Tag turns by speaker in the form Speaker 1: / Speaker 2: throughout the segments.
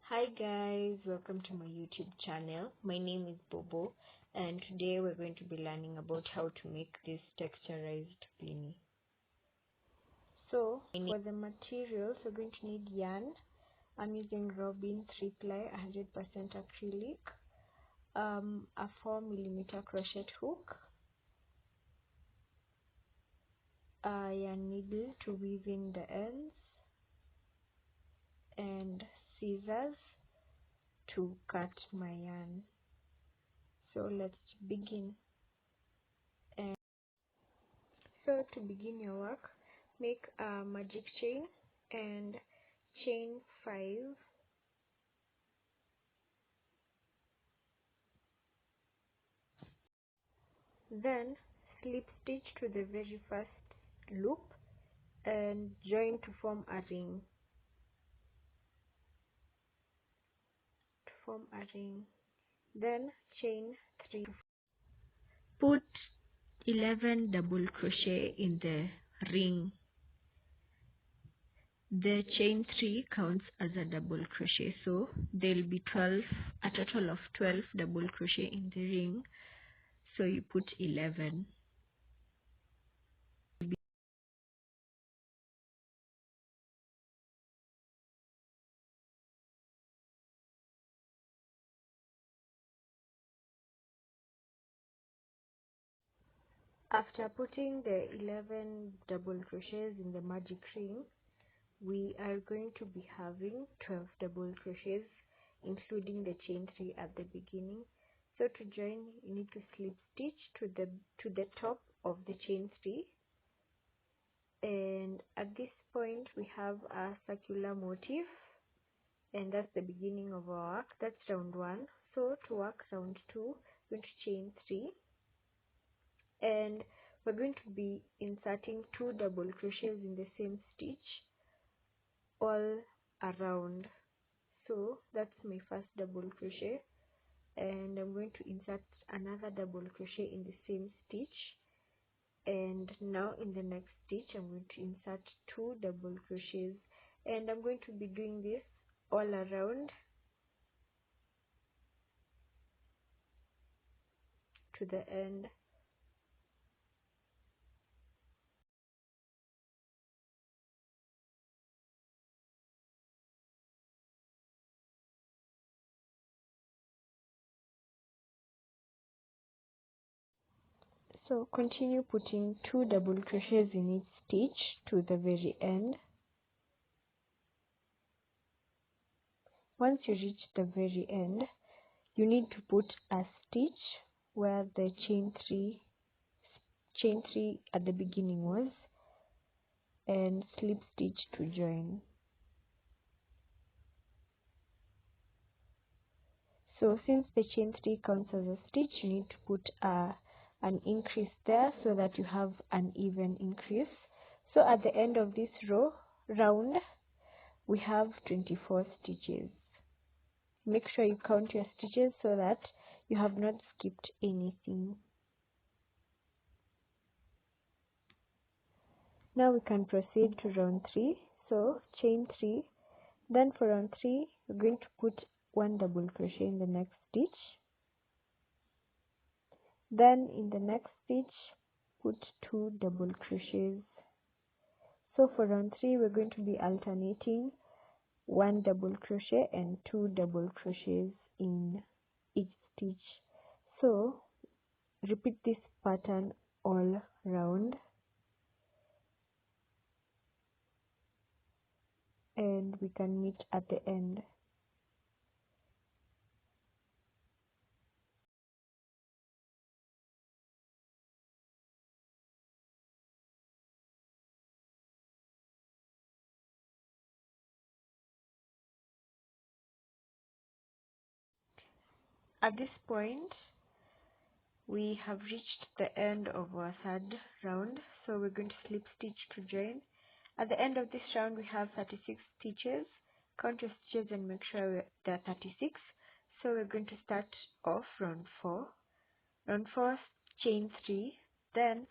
Speaker 1: Hi guys, welcome to my YouTube channel. My name is Bobo and today we're going to be learning about how to make this texturized beanie. So for the materials we're going to need yarn. I'm using Robin 3-ply 100% acrylic, a 4mm crochet hook, a yarn needle to weave in the ends, and scissors to cut my yarn. So let's begin. So to begin your work, make a magic chain and chain 5, then slip stitch to the very first loop and join to form a ring. Then chain 3. Put 11 double crochet in the ring. The chain 3 counts as a double crochet, so there will be a total of 12 double crochet in the ring, so you put 11. After putting the 11 double crochets in the magic ring, we are going to be having 12 double crochets, including the chain 3 at the beginning. So to join, you need to slip stitch to the top of the chain 3, and at this point we have a circular motif, and that's the beginning of our work. That's round 1. So to work round 2, we're going to chain 3, and we're going to be inserting 2 double crochets in the same stitch all around. So that's my first double crochet, and I'm going to insert another double crochet in the same stitch, and now in the next stitch I'm going to insert 2 double crochets, and I'm going to be doing this all around to the end. So continue putting 2 double crochets in each stitch to the very end. Once you reach the very end, you need to put a stitch where the chain 3 at the beginning was, and slip stitch to join. So since the chain 3 counts as a stitch, you need to put an increase there so that you have an even increase. So at the end of this round, we have 24 stitches. Make sure you count your stitches so that you have not skipped anything. Now we can proceed to round 3. So chain 3. Then for round 3, we're going to put 1 double crochet in the next stitch. Then in the next stitch, put 2 double crochets. So for round 3, we're going to be alternating 1 double crochet and 2 double crochets in each stitch. So repeat this pattern all round, and we can meet at the end. At this point, we have reached the end of our third round, so we're going to slip stitch to join. At the end of this round, we have 36 stitches. Count your stitches and make sure there are 36. So we're going to start off round 4. Round 4, chain 3. Then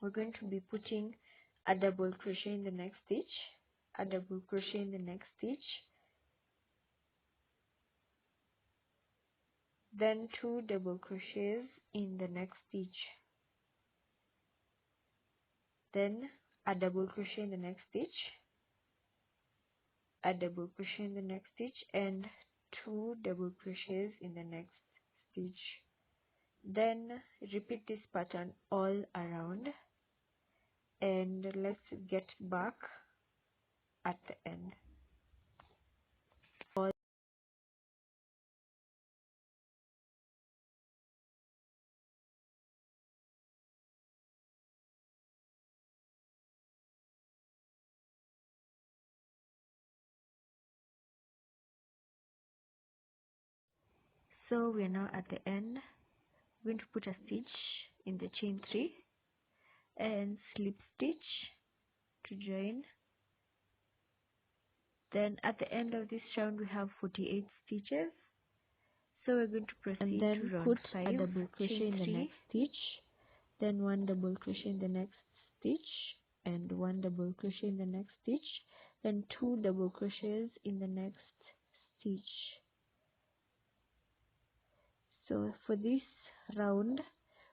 Speaker 1: we're going to be putting a double crochet in the next stitch, a double crochet in the next stitch, then 2 double crochets in the next stitch, then a double crochet in the next stitch, a double crochet in the next stitch, and 2 double crochets in the next stitch. Then repeat this pattern all around, and let's get back at the end. So we are now at the end. We're going to put a stitch in the chain 3 and slip stitch to join. Then at the end of this round we have 48 stitches, so we're going to proceed and then to round
Speaker 2: put
Speaker 1: 5,
Speaker 2: a double crochet in the next stitch, then 1 double crochet in the next stitch, and 1 double crochet in the next stitch, then 2 double crochets in the next stitch. So for this round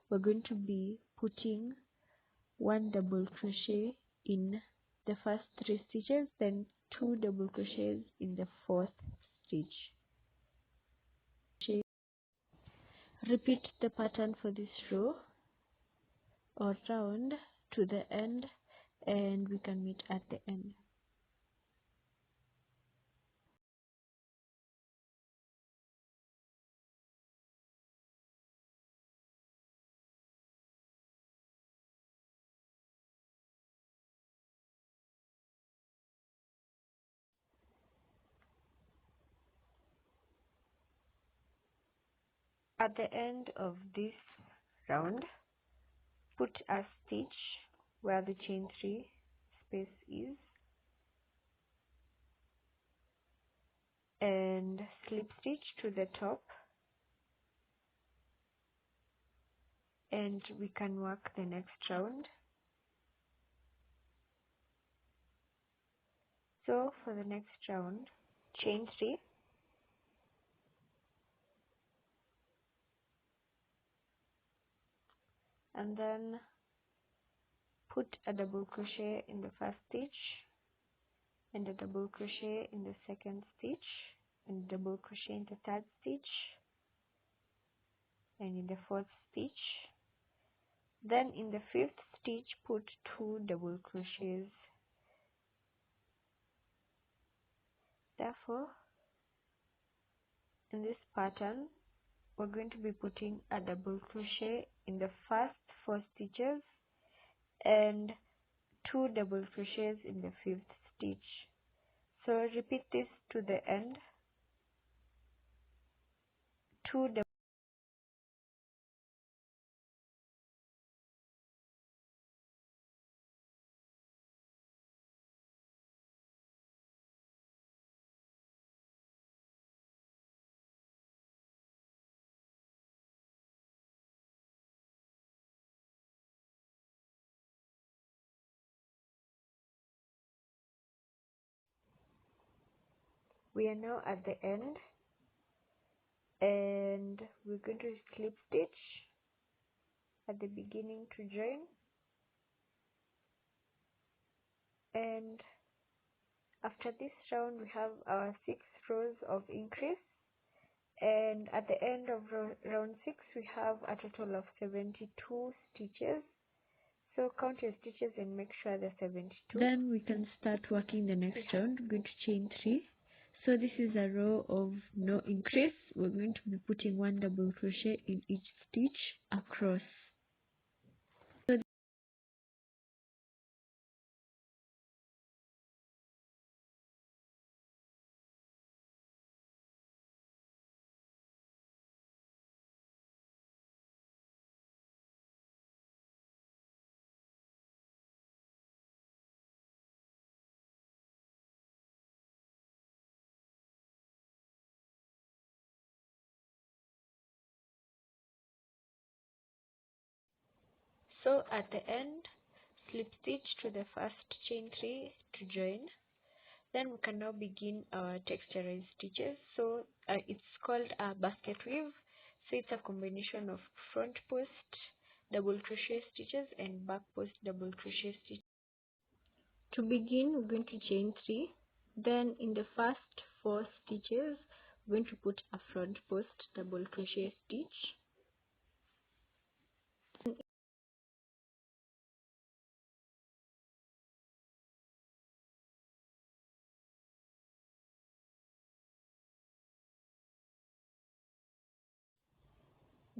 Speaker 2: we're going to be putting 1 double crochet in the first 3 stitches, then 2 double crochets in the 4th stitch. Repeat the pattern for this row or round to the end, and we can meet at the end. At the end of this round, put a stitch where the chain 3 space is and slip stitch to the top, and we can work the next round. So for the next round, chain 3, and then put a double crochet in the first stitch and a double crochet in the second stitch and double crochet in the third stitch and in the fourth stitch. Then in the fifth stitch put 2 double crochets. Therefore, in this pattern we're going to be putting a double crochet in the first 4 stitches and 2 double crochets in the fifth stitch. So repeat this to the end. 2 double. We are now at the end, and we're going to slip stitch at the beginning to join, and after this round we have our 6 rows of increase, and at the end of round 6 we have a total of 72 stitches. So count your stitches and make sure they're 72. Then we can start working the next round. We're going to chain 3. So this is a row of no increase. We're going to be putting 1 double crochet in each stitch across.
Speaker 1: So at the end, slip stitch to the first chain 3 to join. Then we can now begin our texturized stitches. So it's called a basket weave. So it's a combination of front post double crochet stitches and back post double crochet stitches. To begin, we're going to chain 3. Then in the first 4 stitches, we're going to put a front post double crochet stitch.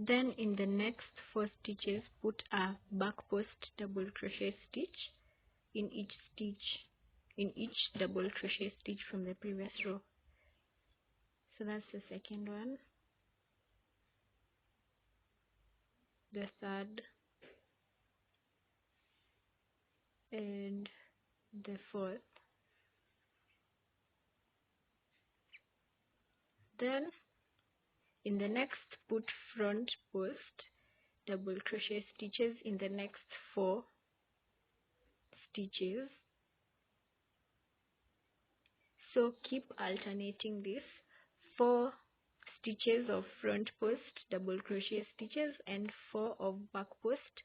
Speaker 1: Then in the next 4 stitches, put a back post double crochet stitch in each double crochet stitch from the previous row. So that's the second one, the third, and the fourth. Then in the next, put front post double crochet stitches in the next 4 stitches. So keep alternating this: 4 stitches of front post double crochet stitches and 4 of back post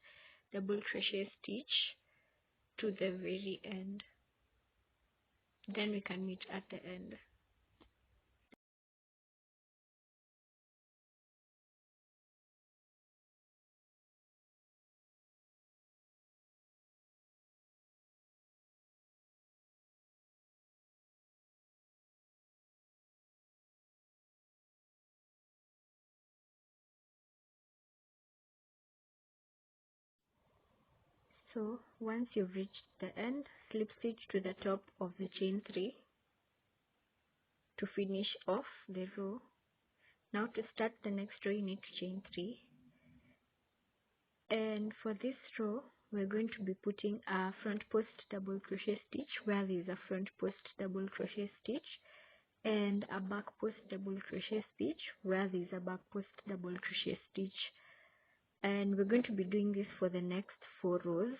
Speaker 1: double crochet stitch to the very end. Then we can meet at the end. So once you've reached the end, slip stitch to the top of the chain 3 to finish off the row. Now to start the next row, you need to chain 3, and for this row we're going to be putting a front post double crochet stitch where there is a front post double crochet stitch, and a back post double crochet stitch where there is a back post double crochet stitch. And we're going to be doing this for the next 4 rows,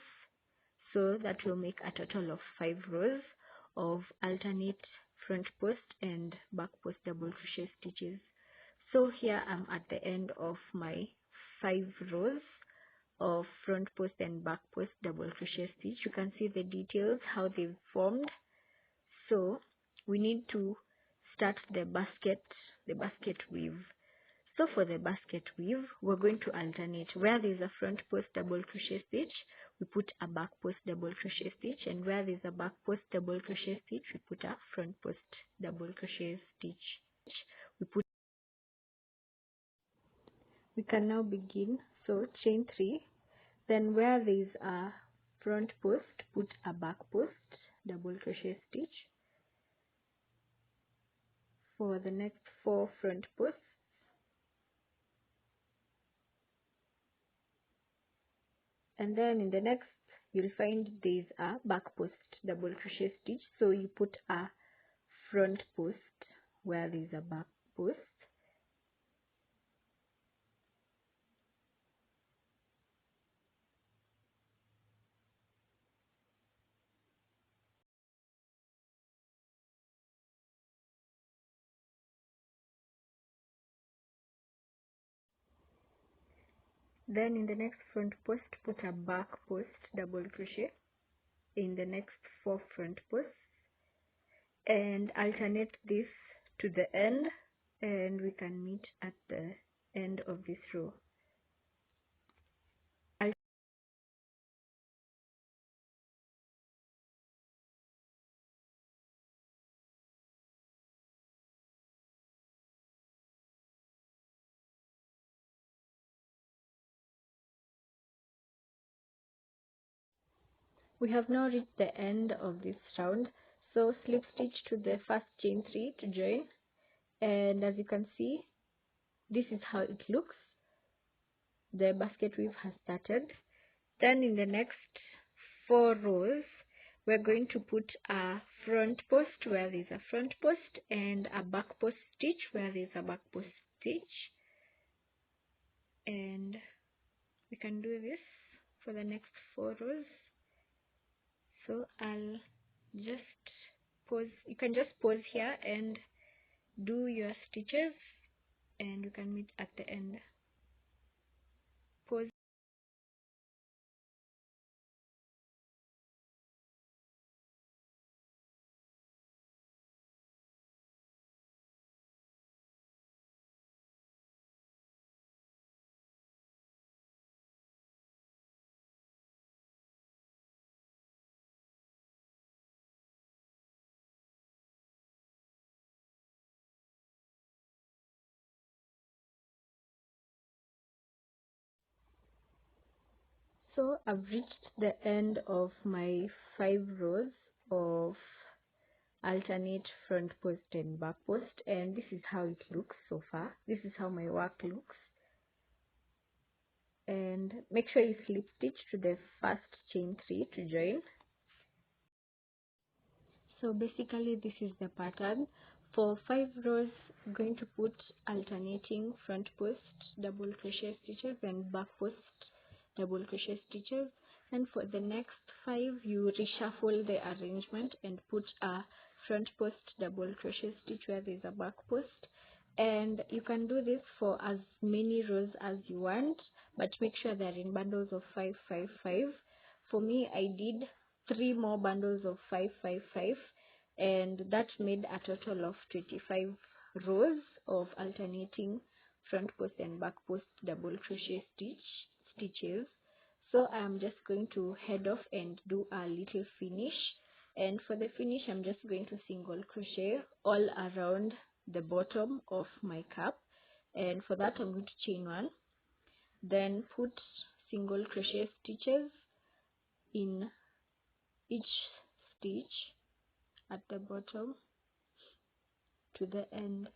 Speaker 1: so that will make a total of 5 rows of alternate front post and back post double crochet stitches. So here I'm at the end of my 5 rows of front post and back post double crochet stitch. You can see the details, how they've formed. So we need to start the basket weave. So for the basket weave, we're going to alternate. Where there is a front post double crochet stitch, we put a back post double crochet stitch, and where there is a back post double crochet stitch, we put a front post double crochet stitch. We can now begin. So chain 3, then where there is a front post, put a back post double crochet stitch for the next 4 front posts. And then in the next, you'll find there's a back post double crochet stitch, so you put a front post where there's a back post, then in the next front post put a back post double crochet in the next 4 front posts, and alternate this to the end, and we can meet at the end of this row. We have now reached the end of this round, so slip stitch to the first chain 3 to join, and as you can see, this is how it looks. The basket weave has started. Then in the next 4 rows, we're going to put a front post where there is a front post and a back post stitch where there is a back post stitch, and we can do this for the next 4 rows. So I'll just pause. You can just pause here and do your stitches, and you can meet at the end.
Speaker 2: pause.
Speaker 1: So I've reached the end of my 5 rows of alternate front post and back post, and this is how it looks so far. This is how my work looks. And make sure you slip stitch to the first chain 3 to join. So basically this is the pattern. For 5 rows, I'm going to put alternating front post double crochet stitches and back post double crochet stitches, and for the next 5 you reshuffle the arrangement and put a front post double crochet stitch where there is a back post. And you can do this for as many rows as you want, but make sure they're in bundles of 5 5 5. For me, I did 3 more bundles of 5 5 5, and that made a total of 25 rows of alternating front post and back post double crochet stitches. So I'm just going to head off and do a little finish, and for the finish I'm just going to single crochet all around the bottom of my cap, and for that I'm going to chain 1, then put single crochet stitches in each stitch at the bottom to the end.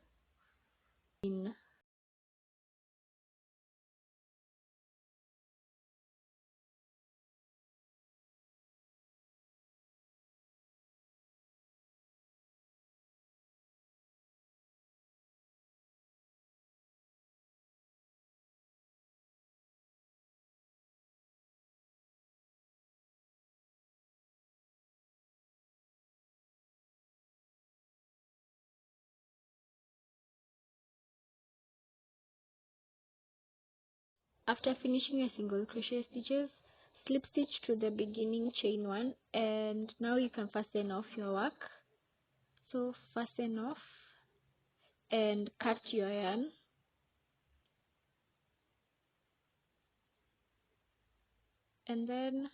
Speaker 1: After finishing your single crochet stitches, slip stitch to the beginning chain 1, and now you can fasten off your work. So fasten off and cut your yarn, and then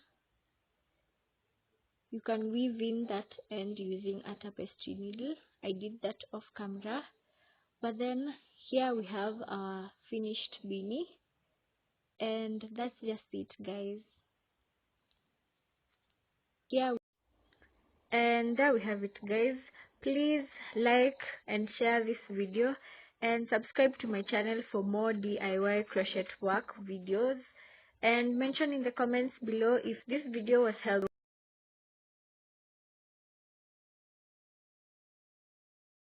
Speaker 1: you can weave in that end using a tapestry needle. I did that off camera, but then here we have a finished beanie, and that's just it, guys. And there we have it, guys. Please like and share this video and subscribe to my channel for more DIY crochet work videos, and mention in the comments below if this video was helpful.